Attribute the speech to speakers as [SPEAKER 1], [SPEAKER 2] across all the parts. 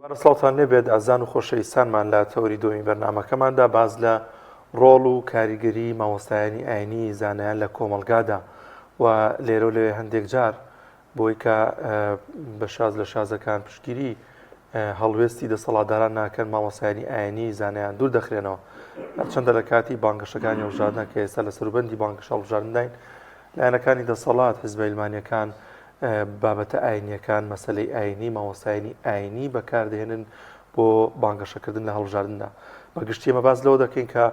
[SPEAKER 1] سڵاتان لێبێت ئازان و خۆشەویستانمان لە تەوری دومی بەرنامەکەماندا باز لە ڕۆڵ و کاریگەری مامۆستایانی ئاینی زانایان لە کۆمەلگادا و لێرە و لێ هەندێک جار بۆی کە بە شاز لە شازەکان پشتگیری هەڵوێستی دەسەڵاتداران ناکەن مامۆستایانی ئاینی زانایان دوور دەخرێنەوە چەندە لە کاتی بانگەشەکانی هەڵبژاردنە کە ئێستا لە سەروبەندی بانگەش هەڵبژاردنداین لایەنەکانی دەسەڵات حیزبە ئیلمانیەکان بابەتە ئاینیەکان مەسەلەی ئاینی مامۆستایانی ئاینی بەکاردێنن بۆ بانگەشەکردن لە هەڵبژاردندا بەگشتی ئێمە باز لەوە دەکەین کە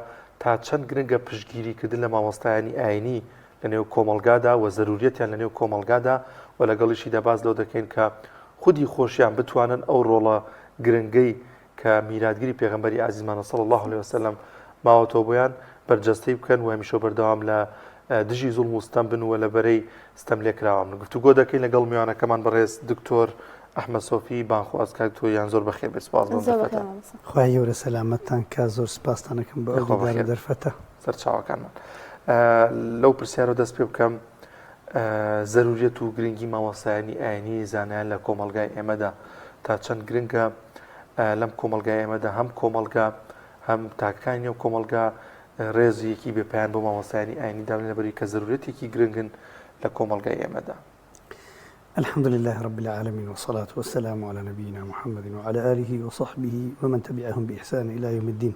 [SPEAKER 1] تا چەند گرنگە پشتگیریکردن لە مامۆستایانی ئاینی لە نێو کۆمەلگادا و زەروریەتیان لە نێو کۆمەلگادا و لەگەڵیشیدا باز لەوە دەکەین کە خودی خۆشیان بتوانن ئەو ڕۆڵە گرنگەی کە میراتگیری پێغەمبەری عەزیزمانە صلی الله علیه وسلم ماوەتەوە بۆیان بەرجەستەی بکەن و هەمیشە بەردەوام لە دژی زوڵم و ستەم بن و لەبەرەی ستەم لێکراوە گفتوگۆ دەکەین لەگەڵ میوانەکەمان بەڕێز دکتۆر ئەحمەد سۆفی بانخواز کاک تۆیان زۆر بەخێر بێ سپاس بۆ
[SPEAKER 2] خوای گەورە سەلامەتتان کە زۆر سپاستانەکەم بە ئەو دەرفەتە
[SPEAKER 1] سەرچاوەکانمان لەو پرسیارە دەست پێ بکەم زەروریەت و گرنگی مامۆستایانی ئاینی زانایان لە کۆمەلگای ئێمەدا تا چەند گرنگە لەم کۆمەلگای ئێمەدا هەم کۆمەلگا هەم تاکانی و کۆمەلگا ڕێزیەکی بێپیان بۆ مامۆستایانی ئاینی دابن لەبەری کە زەروریەتێکی گرنگن لە کۆمەلگای ئێمەدا.
[SPEAKER 2] الحمد لله رب العالمين والصلاة والسلام على نبينا محمد وعلى آله وصحبه ومن تبعهم بإحسان إلى يوم الدين.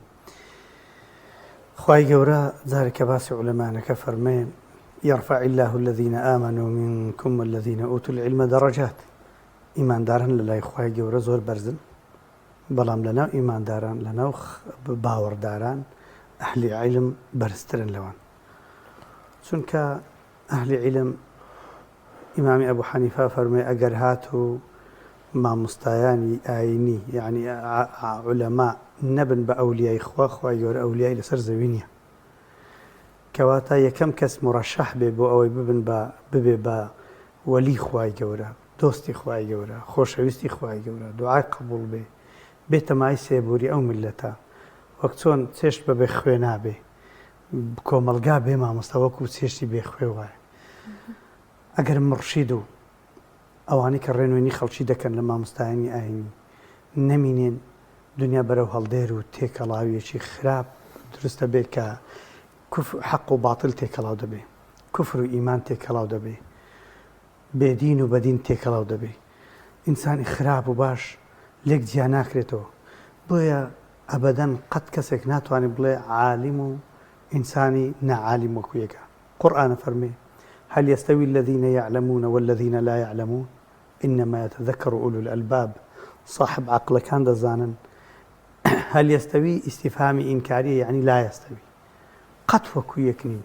[SPEAKER 2] خواهي قورا ذلك باس علماء كفرمين يرفع الله الذين آمنوا منكم والذين أوتوا العلم درجات. إيمان دارن لله خواهي قورا زور برزن بلام لنا إيمان داران لنا باور داران أهل علم برسترن لوان چونك أهل علم إمام أبو حنيفة فرمي أجر هاتو مامۆستایانی ئاینی يعني علماء نبن بأولياء إخوة يور أولياء لسر زوينيا كواتا يكم كس مرشح بو أو ببي با ولي خواي جورا دوستي خواي جورا خوشويستي خواي جورا دعاء قبول به بيت معي سيبوري أو ملتا وەکچۆن چێشت بە بێخوێ نابێ کۆمەلگا بێ مامۆستاوەکو چێشتی بێخوێ وایە ئەگەر مڕشید و ئەوانەی کە ڕێنوێنی خەڵکی دەکەن لە مامۆستایانی ئاینی نەمینێن دنیا بەرەو هەڵدێر و تێکەڵاویەکی خراپ دروستە بێت کە حەق و باتڵ تێکەڵاو دەبێ کوفر و ئیمان تێکەڵاو دەبێ بێدین و بەدین تێکەڵاو دەبێ ئینسانی خراپ و باش لێک جیا ناکرێتەوە بۆیە ئەبەدەن قەت کەسێک ناتوانێت بڵێ عالم و ئینسانی نەعالم وەکو یەکە قورئان فەرمێ هل يستوي الذين يعلمون والذين لا يعلمون إنما يتذكر أولو الألباب صاحب عقل كان دزانا هل يستوي استفهام إنكارية يعني لا يستوي قد وەکو یەکنی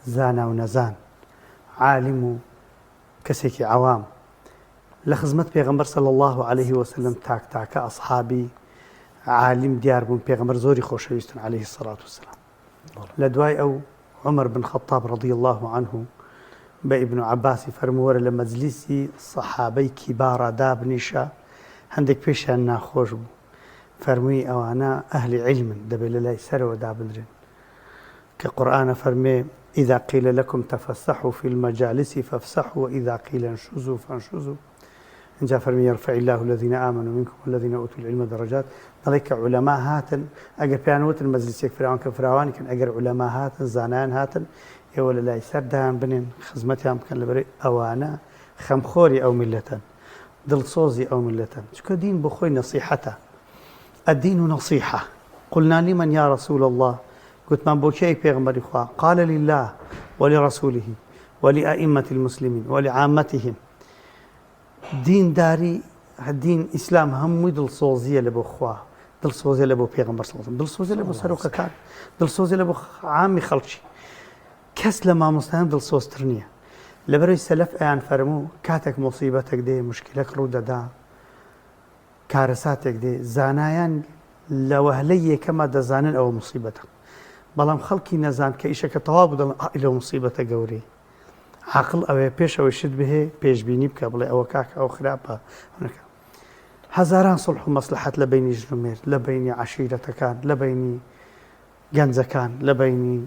[SPEAKER 2] زانا و نەزان عالم و کەسێکی عوام لە خزمەت پێغەمبەر صلی الله عليه وسلم تاک تاکە ئەصحابی عالم دیار بوون پێغەمبەر زۆری خۆشەویستن عليه الصلاة والسلام لە دوای ئەو عمر بن خطاب رضي الله عنه بابن عباس فرمووەرە لە مەجلیسی سەحابەی کیبارە دابنیشە هەندێک پێشیان ناخۆش بوو فەرمووی ئەوانە ئەهلی علمن دەبێت لە لای سەرەوە دابدرێن کە قورئانە فەرمێ إذا قيل لكم تفسحوا في المجالس فافسحوا وإذا قيل انشزوا فانشزوا إن فرمي يرفع الله الذين آمنوا منكم والذين أوتوا العلم درجات ذلك علماء هاتن أجر بيانوت المجلس يكفرون كفراوان كان أجر علماء هاتن زانان هاتن يولا لا يسردان بنين خزمتهم كان لبري أوانا خمخوري أو ملة دلصوزي أو ملة شكو دين بخوي نصيحته الدين نصيحة قلنا لمن يا رسول الله قلت من بوشيك بيغمبر إخوة قال لله ولرسوله ولأئمة المسلمين ولعامتهم دین داری دین ئیسلام هەمووی دڵسۆزیە لە بۆ خوا دڵسۆزیە لە بۆ پێغەمبەر صلی الله علیه و سلم دڵسۆزیە لە بۆ سەرۆکەکان دڵسۆزیە لە بۆ عامی خەڵکی کەس لە مامۆستایان دڵسۆزتر نییە لەبەرەوەی سەلەف ئەیان فەرموو کاتێک مۆسیبەتێک دێ مشکلەک ڕوو دەدا کارەساتێک دێ زانایان لە وهلەی یەکەمە دەزانن ئەوە مۆسیبەتە بەڵام خەڵکی نەزان کە ئیشەکە تەواو بوو دەڵێن لە مۆسیبەتە گەورەی عقل ئەوەیە پێشەوەی شت بهێ پێشبینی بکە بڵێ ئەوە کاکە ئەو خراپە هەزاران سڵح و مەسلحەت لە بینی ژن و مێرد لە بینی عەشیرەتەکان لە بینی گەنجەکان لە بینی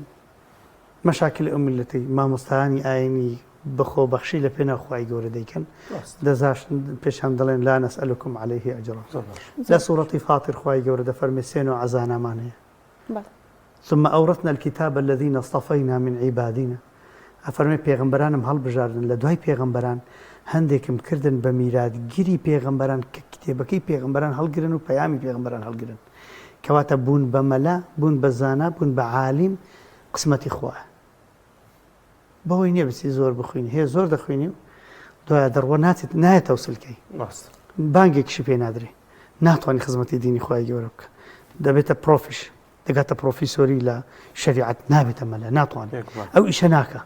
[SPEAKER 2] مەشاکل ئەو میللەتەی مامۆستایانی ئاینی بخۆ بەخشی لە پێناو خوای گەورە دەیکەن دەزاش پێشان دەڵێن لا نەسألكم عليه ئەجرا لە سوورەتی فاتر خوای گەورە دەفەرمێ سێن و عەزانەمان هەیە ثم أورثنا الكتاب الذين اصطفينا من عبادنا ئەفەرمێ پێغەمبەرانم هەڵبژاردن لە دوای پێغەمبەران هەندێکم کردن بە میراتگیری پێغەمبەران کە کتێبەکەی پێغەمبەران هەڵگرن و پەیامی پێغەمبەران هەڵگرن کەواتە بوون بە مەلا بوون بە زانا بوون بە عالیم قسمەتی خوایە بەهۆی نییە بچی زۆر بخوێنی هەیە زۆر دەخوێنی و دوایە دەڕوە نایەتەوە سلکەی بانگێکیشی پێ نادرێ ناتوانانی خزمەتی دینی خوای گەورە بکە دەبێتە پرۆفیش دەگاتە پرۆفیسۆری لە شریعەت نابێتە مەلا ناتوانێت ئەو ئیشە ناکە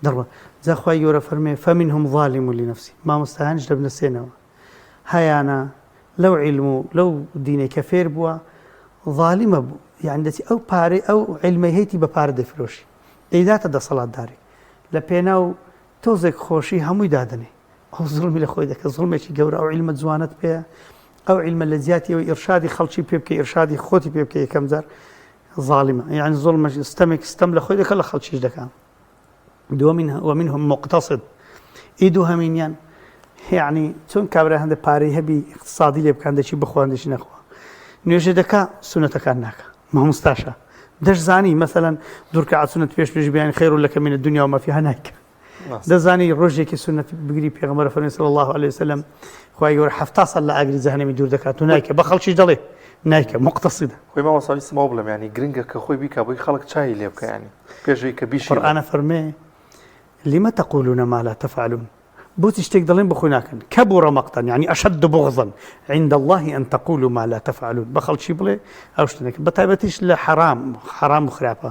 [SPEAKER 2] دەڕوە جا خوای گەورە فەرمێ فەمنهم ظالم لنفسه مامۆستایانش دەبنەسێنەوە هەیانە لەو عیلم و لەو دینەی کە فێر بووە ظالمە بوو یعنی دەچی ئەو پارەی ئەو عیلمەی هەیەی بە پارە دەفرۆشی دەیداتە دەسەڵاتداری لە پێناو تۆزێک خۆشی هەمووی دادنێ ئەو زڵمی لە خۆی دەکە زڵمێکی گەورە ئەو عیلمە جوانت پێە ئەو عیلمە لە زیاتیەوە ئیرشادی خەڵکی پێ بکە ئیرشادی خۆتی پێ بکە یەکەم جار ظالمە یعنی زڵمەش ستەم لە خۆی دەکە لە خەڵکیش دەکەم ومنهم مقتصد ئیدو هەمینیان یعنی چۆن کابرا هەندە پارەی هەبی اقتصادی لێ بکەن دەچی بخۆن دەچی نەخوا نوێژە دەکا سونەتەکان ناکە مامۆستاشە دەشزانی مەسەلەن دوورکە سونەت پێش بیان خێر و لەکە منە دنیا و مەفیها ناکە دەزانی ڕۆژێکی سونەت بگری پێغەمبەر فەرمووی صلی الله عليه وسلم خوای گەورە 70 ساڵ لە ئاگری جەهەنەمی دوور دەکات و نایکە بە خەڵکیش دەڵێ نایکە مقتصدە
[SPEAKER 1] خۆی مامۆستا سماو بڵێم ینی گرنگە کە خۆی بیکە بۆی خەڵک چای لێ بکە ینی پێشەوەی کە بیشی
[SPEAKER 2] قورئانە فەرمێ لم تقولون ما لا تفعلون بۆچی شتێک دەڵێن بخۆی ناکەن كبر مقتا يعني أشد بغضا عند الله أن تقولوا ما لا تفعلون بە خەڵکی بڵێ ئەو شتێک بە تایبەتیش لە حرام و خراپە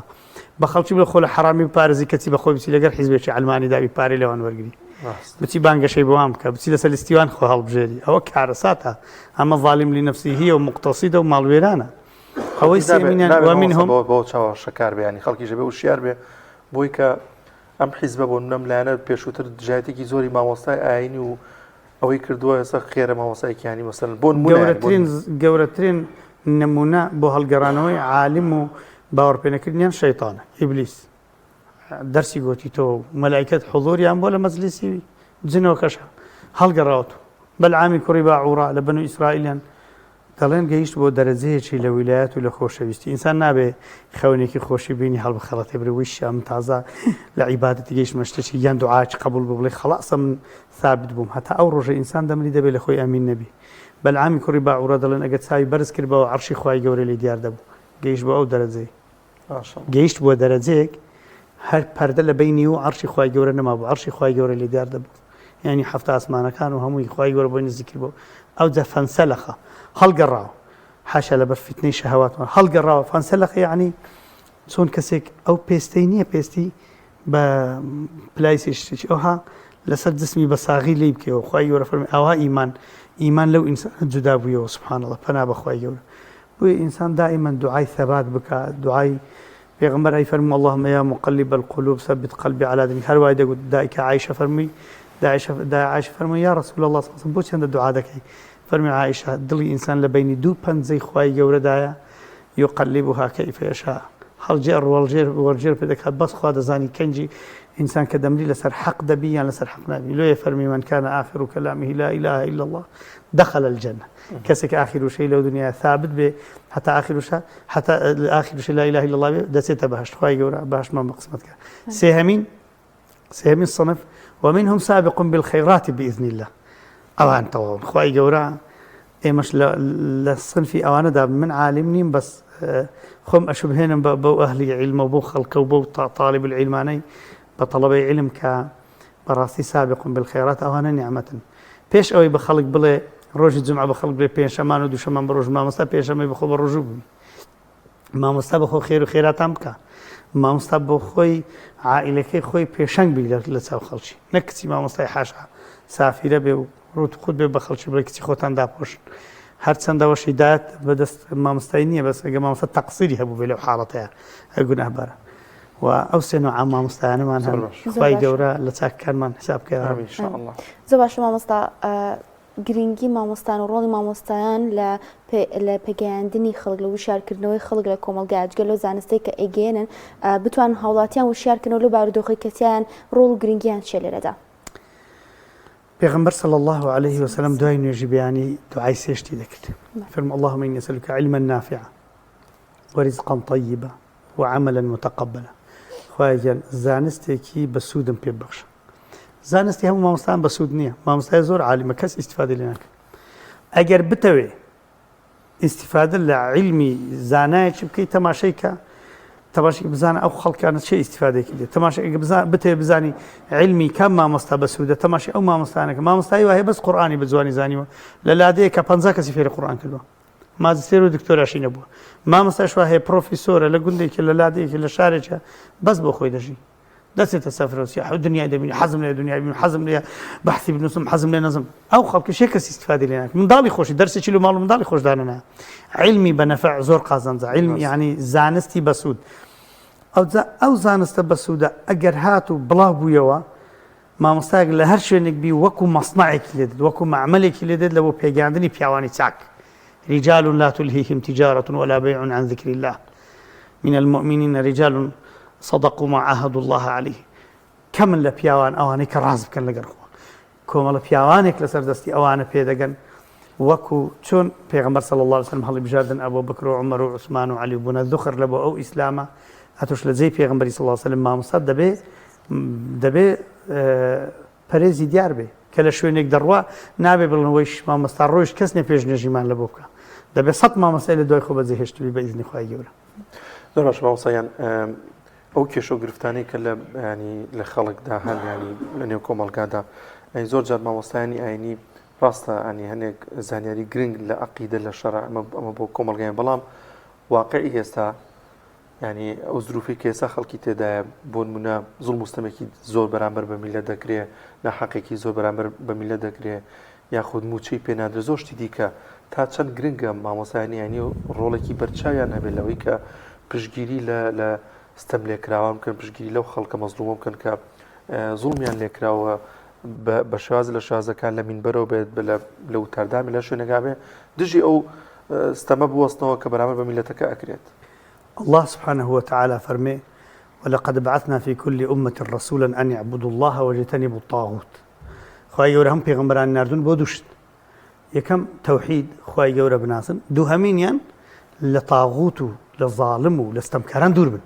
[SPEAKER 2] بە خەڵکی بڵێ خۆ لە حرامی بپارێزی کەچی بەخۆی بچی لەگەر حیزبێکی ئەلمانی داوی پارەی لەوان وەرگری بچی بانگەشەی بۆوام بکە بچی لەسەر لیستیوان خۆ هەڵبژێری ئەوە کارەساتە ئەمە ظالم لنفسه هي و مقتصدە و ماڵوێرانە ئەوەی سێمینیان ومنهم
[SPEAKER 1] بۆ چاوە شەکار بێ ینی خەڵکیش بێ وشیار بێ بۆی کە ئەم حیزبە بۆ نەم لایەنە پێشووتر دژایەتێکی زۆری مامۆستای ئاینی و ئەوەی کردووە ئێستا خێرە مامۆستایکیانی مەسەلەن بۆ
[SPEAKER 2] گەورەترین نمونە بۆ هەڵگەڕانەوەی عالم و باوەڕپێنەکردنیان شەیتانە ئیبلیس دەرسی گۆتی تۆ مەلایکەت حوزوریان بۆ لە مەجلیسی جنەوە کەشە هەڵگەڕاوەت بەلعامی کوڕی باعوڕا لە بەنو ئیسرائیلیان دەڵێن گەیشت بۆ دەرەجەیەکی لە ویلایەت و لە خۆشەویستی ئینسان نابێ خەونێکی خۆشی بینی هەڵبخەڵەتێ برێ وی شام تازە لە عیبادەتی گەیشت مەشتێکی یان دوعاچ قبول بڵێ خەڵاسە من ثابت بووم هەتا ئەو ڕۆژە ئینسان دەمری دەبێت لە خۆی ئەمین نەبی بەلعامی کوڕی باعوڕا دەڵێن ئەگەر چاوی بەرز کرد بەوە عەرشی خوای گەورە لێ دیار دەبوو گەیشت بۆ ئەو دەرەجەی گەیشت بۆ دەرەجەیەک هەر پەردە لە بینی و عەرشی خوای گەورە نەما بوو عەرشی خوای گەورە لێ دیار دەبوو یعنی هەفتە ئاسمانەکان و هەمووی خوای گەورە بۆی نزیک بوو ئەو جا فەنسەلەخە هەڵگەڕاوە حاشا لەبەر فتنەی شەهەواتمان هەڵگەڕاوە فەنسەلەخە یعنی چۆن کەسێک ئەو پێستەی نییە پێستی بە پلایسیشتێکی ئەوها لەسەر جسمی بە ساغی لێ بکەوە خوای گەورە فەرمێ ئەوها ئیمان لەو ئینسانە جودا بوویەوە سبحان الله پەنا بە خوای گەورە بۆیە ئینسان دائما دوعای ثەبات بکە دوعای پێغەمبەر ئەی فەرموو اللهم یا مقلب القلوب ثبت قلبي على دينك هەروای دەگوت دایکە عایشە فەرمووی عایشە فەرمووی یا رسول الله صلی الله علیه و بۆ چەندە دوعا دەکەی فەرمی عایشە دڵی ئینسان لە بینی دوو پەنجەی خوای گەورەدایە یقلبها کیف یشاء هەڵجێر وەرجێر پێ دەکات بەس خوا دەزانی کەنجی ئینسان کە دەمری لەسەر حەق دەبی یان لەسەر حەق نابی لێ فەرمی من كان آخر كلامه لا إله إلا الله دخل الجنة کەسێک آخر شەی لەو دنیا ثابت بێ حتى آخر شەی لا إله إلا الله بێ دەچێتە بەهەشت خوای گەورە بەهەشتمان بەقسمەت کە سێهەمین صنف ومنهم سابق بالخيرات بإذن الله ئەوان تەواو خوای گەورە ئێمەش لە سنفی ئەوانەدا من عالم نیم بەس خۆم ئەشبهێنم بەو ئەهلی عیلمە و بۆ خەڵکە و بۆ طالب العیلمانەی بە تەڵەبەی عیلم کە بەڕاستی سابق بالخيرات ئەوانە نیعمەتن پێش ئەوەی بە خەڵک بڵێ ڕۆژی جومعە بە خەڵک بڵێ پێنجشەمان و دووشەمان بە ڕۆژ مامۆستا پێشەمەی بەخۆ بە ڕۆژوو بووی مامۆستا بەخۆ خێر و خێراتان بکە مامۆستا بۆ خۆی عائیلەکەی خۆی پێشەنگ بی لە چاو خەڵکی نەک کچی مامۆستای حاشا سافیرە بێ و ڕوت خود بێ بە خەڵکی بڵێ کچی خۆتان داپۆشن هەرچەندەوە هیدایەت بەدەست مامۆستای نییە بەس ئەگە مامۆستا تەقسیری هەبوو بێ لەو حاڵەتەیە گوناهبارە و ئەو سێ نوع مامۆستایانەمان هەن خوای گەورە لە چاکەکانمان حساب بکەوە
[SPEAKER 3] زۆر باش مامۆستا گرنگی مامۆستان و ڕۆڵی مامۆستایان لە پێگەیاندنی خەڵک لە وشارکردنەوەی خەڵک لە کۆمەڵگایجگە لە زانستەی کە ئەگەێنن بتوان هاوڵاتیان وشارکردنەوە لە بارودۆخی کەسیان ڕۆڵ و گرنگیان چێ لێرەدا.
[SPEAKER 2] پێغەمبەر صلى الله عليه وسلم دوای نوێژی بەیانی دوعای سێشتی دەکرد. فرمى اللهم إني أسألك علما نافعا ورزقا طيبا وعملا متقبلا. خواجان زانستێکی بە سوودم پێ بەخشە. زانستی هەموو مامۆستایان بە سوود نییە. مامۆستای زۆر عالیمە کەس ئیستیفادە لێ ناکات. ئەگەر بتەوێ ئیستیفادە لە عیلمی زانایەکی بکەیت تەماشای کە تەماشای بزانە ئەو خەڵکانە چه ئیستیفادەیەکی دێت. تەماشای بتەوێ بزانی عیلمی کام مامۆستا بە سوودە تەماشای ئەو مامۆستایانەکە. مامۆستایی وایە بەس قورئانی بە جوانی زانیوە لە لادەیە کە 50 کەسی فێری قورئان کردووە. ماجستێر و دکتۆراشی نەبووە. مامۆستایش وا هەیە پرۆفیسۆرە لە گوندێکی لە لادەیەکی لە شارێکە بەس بۆ خۆی دەژی. دەچێتە سەفرە و سیاح و دنیای دەبینی حەزم لێ دنیای ببینم حەزم لێ بەحسی بنووسم حەزم لێ نەزم. ئەو خەڵکیش یەک کەس ئیستیفادەی لێ ناکات. منداڵی خۆشی دەرسێکی لە ماڵ و منداڵی خۆش دانەنایە. عیلمی بە نەفع زۆر قازانجە. عیلم یعنی زانستی بە سوود. ئەو زانستە بە سوودە ئەگەر هات و بڵاو بوویەوە مامۆستایەک لە هەر شوێنێک بی وەکو مەصنەعێکی لێ دێت وەکو معمەلێکی لێ دێت لە بۆ پێگەاندنی پیاوانی چاک. رجال لا تلهيهم تجارة ولا بيع عن ذكر الله من المؤمنين رجال صدقوا ما عاهدوا الله عليه. كم لە پیاوان ئەوانەی کە ڕاز بکەن لەگەڵ خۆ کۆمەڵە پیاوانێک لەسەر دەستی ئەوانە پێدەگەن وەکو چۆن پێغەمبەر صلی الله علیه و سلم هەڵی بژاردن ئەبوو بەکر و عومەر و عوسمان و عەلی بوونە ذوخر لە بۆ ئەو ئیسلامە هاتوش لە جێی پێغەمبەری صلی الله علیه و سلم مامۆستا دەبێ پەرێزی دیار بێ کە لە شوێنێک دەڕوا نابێ بڵن وەی مامۆستا ڕۆیش کەس نێ پێش نوێژیمان لە بۆ بکە. دەبێت 100 مامۆستای لە دوای خۆ بەجێهێشتووی بە ئیزنی خوای گەورە.
[SPEAKER 1] زۆر باش مامۆستایان ئەو کێشە و گرفتانەی کە لە خەڵکدا هەن ینی لە نێو کۆمەڵگادا زۆر جار مامۆستایانی ئاینی ڕاستە ئەنی هەنێک زانیاری گرنگ لە عەقیدە لە شەرع ئەمە بۆ کۆمەڵگایان بەڵام واقعی ئێستا ینی ئەو زروفی کە ئێستا خەڵکی تێدایە بۆ نمونە زوڵم و ستەمێکی زۆر بەرامبەر بە میلەت دەکرێت ناحەقێکی زۆر بەرامبەر بە میلەت دەکرێت یاخود موچەی پێنادرێت زۆر شتی دیکە تا چەند گرنگە مامۆستایانی ینی و ڕۆڵێکی بەرچاویان هەبێت لەوەی کە پشتگیری لە ستەم لێکراوە بکەن پشتگیری لەو خەڵکە مەزلومە بکەن کە زوڵمیان لێکراوە بە شێواز لە شازەکان لە مینبەرەوە بێت لە وتاردامی لە شوێنێکا بێ دژی ئەو ستەمە بوەستنەوە کە بەرامبەر بە میلەتەکە ئەکرێت.
[SPEAKER 2] الله سبحانه وتعالى فرمي ولقد بعثنا في كل أمة رسولا أن يعبدوا الله واجتنبوا الطاغوت. خواهي گەورە هەم پێغەمبەران ناردون بۆ دووشت. یەکەم تەوحید خواهی گەورە بناسن دووهەمینیان لە طاغوت و لە ظالم و لە ستەمکاران دوور بن.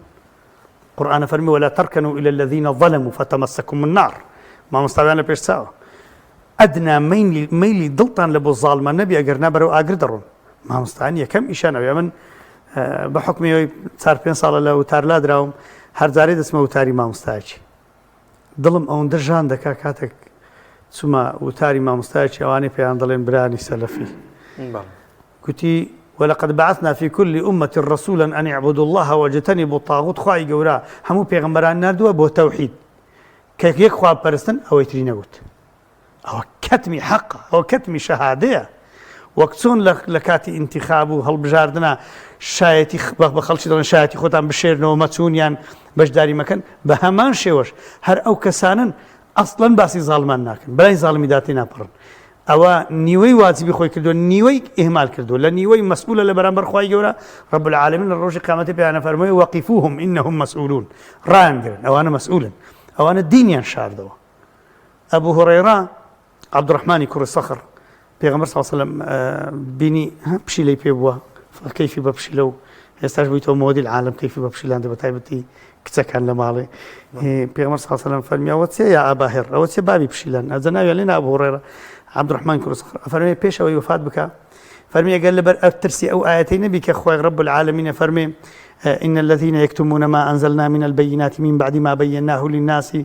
[SPEAKER 2] قورئان فەرمی ولا تركنوا إلى الذين ظلموا فتمسكم النار. مامۆستاویان لە پێش چاوە ئەدنا مەیلی دڵتان لە بۆ زاڵمان نەبی ئەگەر نابەرەوە ئاگر دەڕۆن. مامۆستایان یەکەم ئیشانەوە من بە حکمیەوەی 4-5 ساڵە لە وتارلا دراوم هەرجارێ دەچمە وتاری مامۆستایەکی دڵم ئەوەندە ژان دەکا کاتێک چوومە وتاری مامۆستایەکی ئەوانەی پێیان دەڵێن برانی سەلەفی گوتی ولقد بعثنا في كل أمة رسولا أن يعبدوا الله واجتنبوا الطاغوت. خواهی گەورە هەموو پێغەمبەران نردووە بۆ تەوحید کە یەک خوا پەرستن ئەوەی تری نەگوت. ئەوە کەتمی حەقە ئەوە کەتمی شەهادەیە. وەک چۆن لە کاتی ئینتیخاب و هەڵبژاردنە شایەتی بە خەڵکی دەڵێن شایەتی خۆتان بشێرنەوە مەچوونیان بەشداری مەکەن بە هەمان شێوەش هەر ئەو کەسانن ئەسڵەن باسی زاڵمان ناکەن بەلای زاڵمی داتی ناپەڕن. ئەوە نیوەی واجبی خۆی کردو نیوەی ئیهمال کردو لە نیوەی مەسئولە لە بەرامبەر خوای گەورە رب العالمین لە ڕۆژی قیامەتی پێیانە فەرمووی وەقیفوهم ئینەهم مەسئولون ڕایانگرن ئەوانە مەسئولن ئەوانە دینیان شاردەوە. ئەبوو هورەیرە عەبدوڕەحمانی کوڕی سەخر پێغەمبەر صلی الله علیه و سلم بینی پشیلەی پێ بووە کەیفی بە پشیلە و ئێستاش بوویتەوە مۆدیل عالم کەیفی بە پشیلان دەبە تایبەتی کچەکان لە ماڵێ. پێغەمبەر صلی الله علیه و سلم فەرمی ئەوە چێ یا ئابا هێڕ ئەوە چێ بابی پشیلان ئەجە ناوی لێنە ئەبوو هورەیرە عەبدوڕەحمان کوڕی سەخر فەرمی پێش ئەوەی وفات بکە فەرمی ئەگەر لەبەر ترسی ئەو ئاەتەی نەبی کە خوای رب العالمین فەرمی إن الذين يكتمون ما أنزلنا من البينات من بعد ما بيناه للناس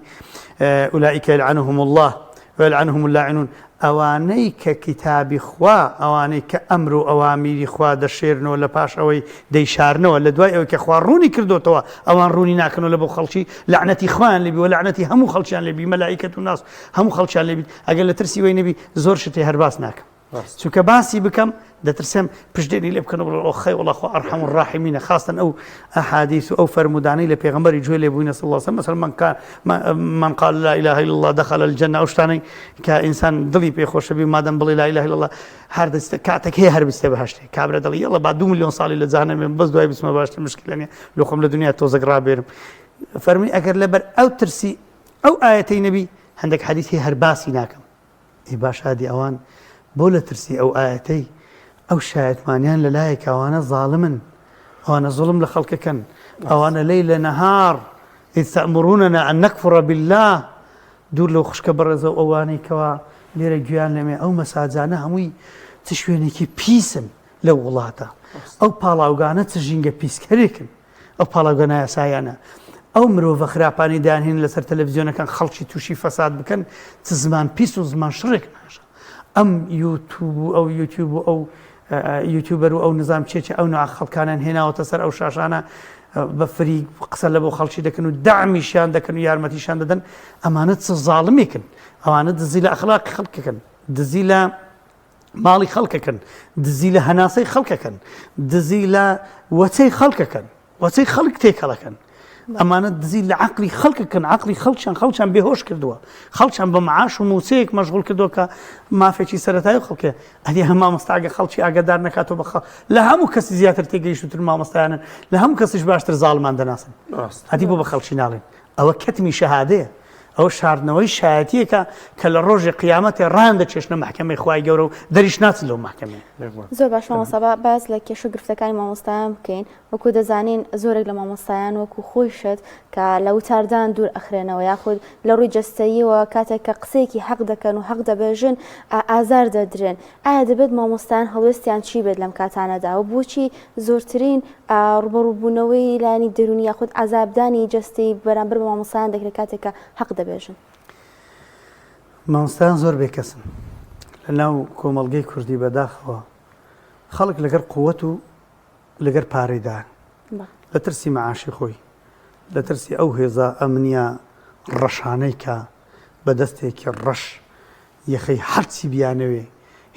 [SPEAKER 2] أولئك يلعنهم الله ويلعنهم اللاعنون. ئەوانەی کە کتابی خوا ئەوانەی کە ئەمر و ئەوامیری خوا دەشێرنەوە لە پاش ئەوەی دەیشارنەوە لە دوای ئەوەی کە خوا ڕوونی کردوتەوە ئەوان ڕوونی ناکەنەوە لە بۆ خەڵکی لعنەتی خوایان لێبی و لعنەتی هەموو خەڵکیان لێبی مەلائیکەت و ناس هەموو خەڵکیان لێبی ئەگەر لە ترسی وەی نەبی زۆر شتێ هەر باس ناکەم چونکە باسی بکەم دەترسێم پشتێنی لێ بکەن بڵێ ئۆخەی وەڵڵا خوا ئەرحەم الراحیمینە خاستن ئەو ئەحادیث و ئەو فەرمودانەی لە پێغەمبەری گوێ لێبووینە صلی الله عليه وسلم مثلا من قال لا اله الا الله دخل الجنه ئەو شتانەی کە ئینسان دڵی پێخۆشە بی مادەم بڵێ لا اله الا الله هەر دەستە کاتێک هەیە هەر بستێ بەهەشتێ کابرا دڵی یەڵڵا با 2 ملیۆن ساڵی لە جەهەنەمێ بەس دوای بچمە باشتر مشکلە نییە لۆ خۆم لە دنیا تۆزێک ڕابێرم فەرمووی ئەگەر لەبەر ئەو ترسی ئەو ئایەتەی نەبی هەندێک حەدیث هەیە هەر باسی ناکەم ئەی باش هادی ئەوان بۆ لە ترسی ئەو ئایەتەی ئەو شایەتمانیان لەلایەک ئەوانە زاڵمن ئەوانە زوڵم لە خەڵکەکەن ئەوانە لەیل نەهار إذ تأمروننا أن نكفر بالله دوور لەو خوشکە بەڕێزە و ئەوانەی کەوا لێرە گویان لەمێ ئەو مەساجانە هەمووی چ شوێنێکی پیسن لەو وڵاتە ئەو پاڵاوگانە چ ژینگە پیسکەرێکن ئەو پاڵاوگە نایاسایانە ئەو مرۆڤە خراپانی داهێن لەسەر تەلەڤیزیۆنەکان خەڵکی تووشی فەساد بکەن چ زمان پیس و زمان شڕێک ناشە ئەم یوتیوب و ئەو یوتیوب و ئەو یوتیوبەر و ئەو نظام چێکی ئەو نوع خەڵکانیان هێناوەتە سەر ئەو شاشانە بە فری قسە لە بۆ خەڵکی دەکەن و داعمیشیان دەکەن و یارمەتیشان دەدەن ئەمانە چ زاڵمێکن ئەوانە دزی لە ئەخلاقی خەڵکەکەن دزی لە ماڵی خەڵکەکەن دزی لە هەناسەی خەڵکەکەن دزی لە وەچەی خەڵکەکەن وەچەی خەڵک تێکەڵەکەن ئەمانە دزی لە عقلی خەڵکەکەن عقلی خەڵکیان بێهۆش کردووە خەڵکیان بە معاش و موسەیەک مەشغوڵ کردووە کە مافێکی سەرەتایی خەڵکە ئەدی هەم مامۆستاگە خەڵکی ئاگادار نەکاتەوە بە لە هەموو کەسی زیاتر تێگەیشتتر مامۆستایانن لە هەموو کەسیش باشتر زاڵمان دەناسن ئەدی بۆ بە خەڵکی ناڵێن ئەوە کەتمی شەهادەیە ئەو شاردنەوەی شایەتیەکە کە لە ڕۆژی قیامەتێ ڕان دەچێشنە محکەمەی خوای گەورە و دەریش ناچن لەو محکەمەیە
[SPEAKER 3] زۆر باش مامۆستا باز لە کێشە و گرفتەکانی مامۆستایان بکەین وەکو دەزانین زۆرێک لە مامۆستایان وەکو خۆیشت کە لە وتاردان دوور ئەخرێنەوە یاخود لە ڕووی جەستەییەوە کاتێک کە قسەیەکی حەق دەکەن و حەق دەبێژن ئازار دەدرێن ئایا دەبێت مامۆستایان هەڵوێستیان چی بێت لەم کاتانەدا و بۆچی زۆرترین ڕوبەڕووبوونەوەی لانی دەرونی یاخود عەزابدانی جەستەیی بەرامبەر بە مامۆستایان دەکرێت کاتێک کە حەق دەبێژن
[SPEAKER 2] مامۆستایان زۆر بێکەسن لە ناو کۆمەڵگەی کوردی بەداخەوە خەڵک لەگەر قووەت و لەگەر پارەیدا لە ترسی مەعاشی خۆی لە ترسی ئەو هێزە ئەمنیە ڕەشانەی کە بەدەستێکی ڕەش یەخەی هەرچی بیانەوێ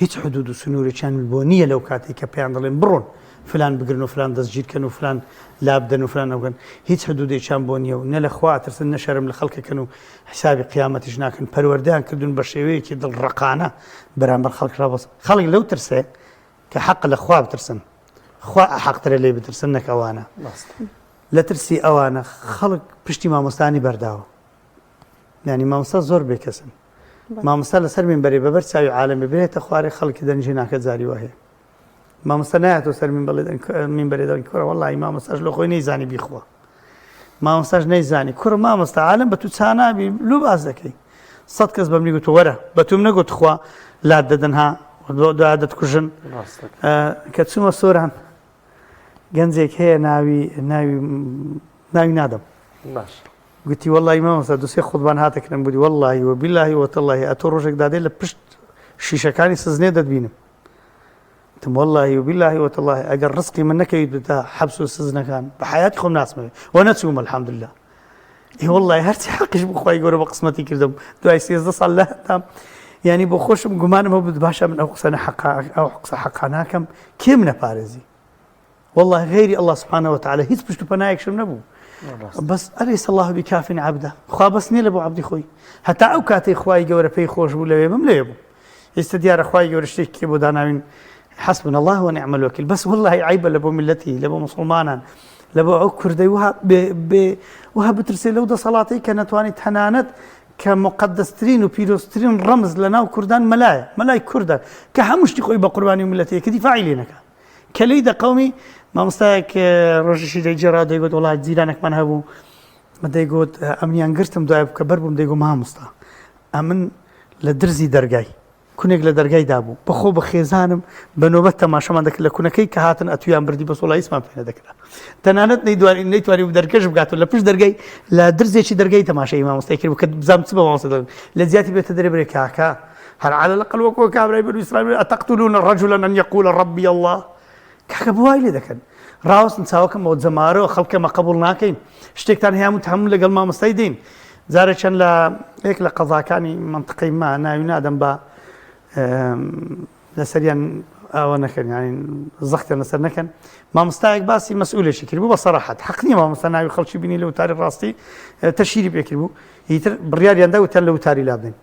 [SPEAKER 2] هیچ حدود و سنوورێکیان بۆ نییە لەو کاتێک کە پێیان دەڵێن بڕۆن فلان بگرن و فلان دەستگیرکەن و فلان لابدەن و فلان ئەوگەن هیچ حدودێکیان بۆ نییە و نە لە خوا ترسن نەشەرم لە خەڵکەکەن و حسابی قیامەتیش ناکەن پەروەردەیان کردوون بە شێوەیەکی دڵڕقانە بەرامبەر خەڵک ڕابەس خەڵک لەو ترسێ کە حەق لە خوا بترسن خوا حەقترە لێ بترسن نەک ئەوانە لە ترسی ئەوانە خەڵک پشتی مامۆستانی بەرداوە یعنی مامۆستا زۆر بێکەسن مامۆستا لەسەر مینبەرێ بەبەر چاوی عالەمێ بێتە خوارێ خەڵکی دەنجی ناکە جاری وهەیە مامۆستا نایەتەوە سەر مینبەرێ دەڵێن کوڕە وەڵڵی مامۆستاش لە خۆی نەیزانی بیخوا مامۆستاش نەیزانی کوڕە مامۆستا عالەم بە تو چانابی لو باز دەکەی 100 کەس بەم نیگوت وەرە بە توم نەگوت خوا لات دەدەنها دوعا دەتکوژن کە چوومە سۆران گەنجێک هەیە ناوی نادەم گوتی وەڵڵی مامۆستا دوسێ خوتبان هاتەکردم بووی وەڵڵی وەبیللاهی وەتەڵڵاهی ئەتۆ ڕۆژێک دادێ لە پشت شیشەکانی سزنێ دەتبینم تم وەڵڵی وەبیللاهی وەتەڵڵاهی ئەگەر ڕزقی من نەکەویت بتا حەبس و سزنەکان بە حیاتی خۆم ناسمەوێ وە نەچوومە الحەمدوللا وەڵڵی هەرچی حەقیش بوو خوای گەورە بە قسمەتی کردم دوای 13 ساڵ لە هەتام یعنی بۆ خۆشم گومانم هەبوو باشە من ئەو قسە حەقا ناکەم کێم نەپارێزی والله غيري الله سبحانه وتعالى هیچ پشت و پەنایەکشم نەبوو بەس ئەلەیس الله بکافٍ عەبدە خوا بەس نییە لە بۆ عەبدی خۆی هەتا ئەو کاتەی خوای گەورە پێی خۆش بوو لەوێ بم لێ بوو ئێستا دیارە خوای گەورە شتێکی بۆ داناوین حسبنا الله ونعم الوكيل بس والله عيبة لبو ملتي لبو مسلمانا لبو أو كردي وها بترسل لو ده صلاتي كانت واني تحنانت كمقدسترين وبيروسترين رمز لنا وكردان ملاي كردا كهمش تقوي بقرباني ملتي كدفاعي لينك كليدا قومي ما مستاك رجشي جرا ديقول والله زيدانك من هبو ما ديقول أمني أنقرتم دعاب كبربم ديقول ما مستا أمن لدرزي درجاي كونێک لە دەرگای دابوو بەخۆ بە خێزانم بە نۆبەت تەماشەمان دەکرد لە کوونەکەی کە هاتن ئەتویان بردی بە سۆڵی ئیسمان پێ نەدەکرا تەنانەت نەیتوانی و دەرکەش بگاتەوە لە پشت دەرگای لە درزێکی دەرگای تەماشای مامۆستای کرد کە بزانم چ بە مامۆستا دەڵێن لە زیاتی بێتە دەرێ برێ کاکا هەر عەلە الأقل وەکو کابرای بەنو ئیسرائیل ئەتەقتولون رجلا أن يقول ربي الله کاکە بۆ وای لێ دەکەن ڕاوەستن چاوەکەم بۆ جەمارەوە خەڵکەمە قبول ناکەین شتێکتان هەیە متحمل لەگەڵ مامۆستای دین جارە چەند لە یەک لە قەزاکانی منطقەی ما ناوی نادەم بە لەسەریان ئەوە نەکەن ینی زەختیان لەسەر نەکەن مامۆستایەک باسی مەسئولێکی کرد بوو بە سەراحەت حەق نییە مامۆستا ناوی خەڵکی بینی لە وتاری ڕاستی تەشیری پێکرد بوو هیتر بڕیاریاندا وتیان لە وتاری لابن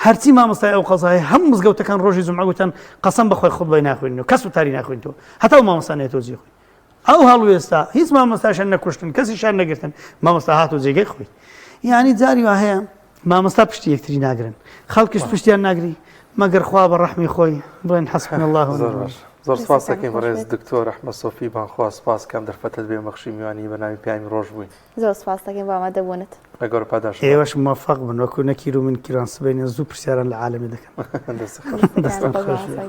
[SPEAKER 2] هەرچی مامۆستای ئەو قەزایە هەموو مزگەوتەکان ڕۆژی جومعە گوتن قەسەم بەخۆی خودبای ناخوێنەوە کەس وتاری ناخوێنەوە هەتا ئەو مامۆستا نێتۆ جێ خۆی ئەو هەڵوو ئێستا هیچ مامۆستاشان نەکوشتن کەسیشان نەگرتن مامۆستا هاتۆ جێگەی خۆی یعنی جاری وا هەیە مامۆستا پشتی یەکتری ناگرن خەڵکیش پشتیان ناگری مەگەر خوا بە ڕەحمی خۆی بڵێن حەسبنا الله ونعم الوکیل.
[SPEAKER 1] زۆر سپاس دەکەین بەڕێز دکتۆر ئەحمەد سۆفی بانخوا سپاس کەم دەرفەتت بێ بەخشی میوانی بە ناوی پیامی ڕۆژ بووین
[SPEAKER 3] زۆر سپاس دەکەین بۆ ئامادەبوونت
[SPEAKER 1] لە گەورە پاداش
[SPEAKER 2] ئێوەش موفق بن وەکو نەکیر و من کیران سبەینە زوو پرسیاران لە عالەمی دەکەن
[SPEAKER 1] دەست
[SPEAKER 2] دەستان خۆش
[SPEAKER 3] خۆش